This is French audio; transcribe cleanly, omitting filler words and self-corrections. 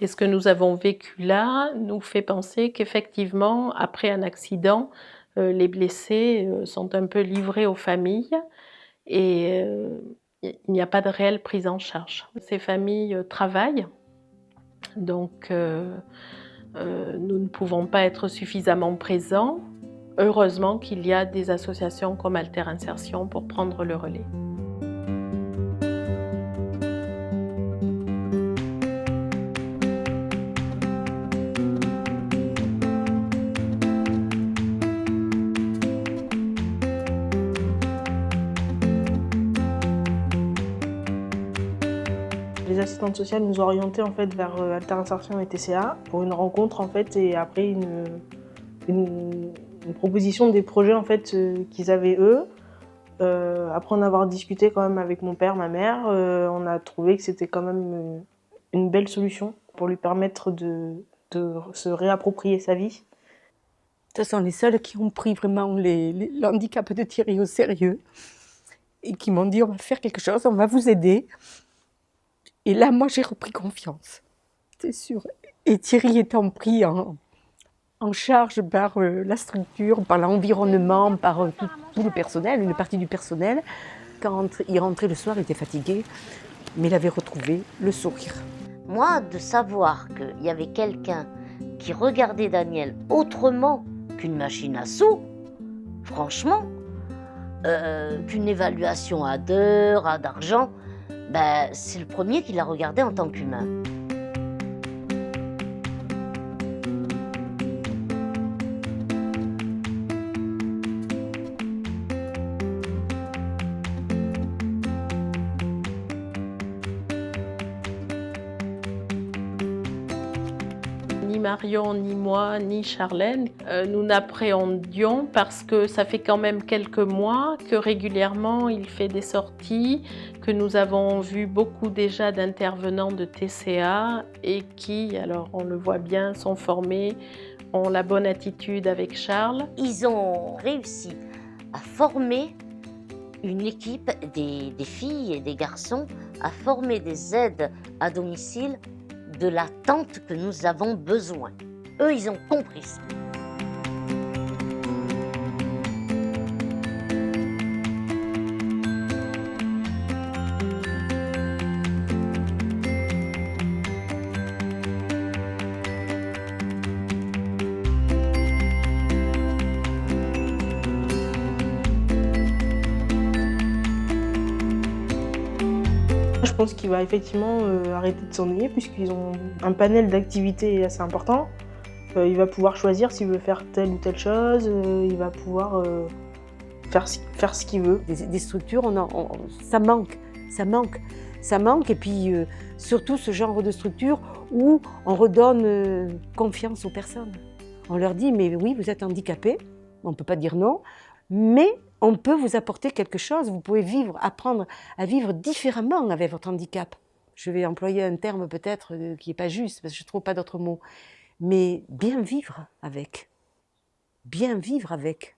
Et ce que nous avons vécu là nous fait penser qu'effectivement, après un accident, les blessés sont un peu livrés aux familles et il n'y a pas de réelle prise en charge. Ces familles travaillent, donc nous ne pouvons pas être suffisamment présents. Heureusement qu'il y a des associations comme Alter Insertion pour prendre le relais. Les assistantes sociales nous ont orientés en fait vers Alter Insertion et TCA pour une rencontre en fait et après une proposition des projets en fait qu'ils avaient eux. Après en avoir discuté quand même avec mon père, ma mère, on a trouvé que c'était quand même une belle solution pour lui permettre de se réapproprier sa vie. Ce sont les seuls qui ont pris vraiment le handicap de Thierry au sérieux et qui m'ont dit on va faire quelque chose, on va vous aider. Et là, moi, j'ai repris confiance, c'est sûr. Et Thierry étant pris en charge par la structure, par l'environnement, par tout le personnel, une partie du personnel, quand il rentrait le soir, il était fatigué, mais il avait retrouvé le sourire. Moi, de savoir qu'il y avait quelqu'un qui regardait Daniel autrement qu'une machine à sous, franchement, qu'une évaluation à d'heures, à d'argent, ben, c'est le premier qui l'a regardé en tant qu'humain. Ni Marion, ni moi, ni Charlène, nous n'appréhendions parce que ça fait quand même quelques mois que régulièrement il fait des sorties, que nous avons vu beaucoup déjà d'intervenants de TCA et qui, alors on le voit bien, sont formés, ont la bonne attitude avec Charles. Ils ont réussi à former une équipe, des filles et des garçons, à former des aides à domicile de l'attente que nous avons besoin. Eux, ils ont compris ça. Je pense qu'il va effectivement arrêter de s'ennuyer puisqu'ils ont un panel d'activités assez important. Il va pouvoir choisir s'il veut faire telle ou telle chose, il va pouvoir faire ce qu'il veut. Des structures, ça manque et puis surtout ce genre de structure où on redonne confiance aux personnes. On leur dit mais oui vous êtes handicapé, on ne peut pas dire non, mais on peut vous apporter quelque chose, vous pouvez apprendre à vivre différemment avec votre handicap. Je vais employer un terme peut-être qui n'est pas juste parce que je ne trouve pas d'autres mots, mais bien vivre avec. Bien vivre avec.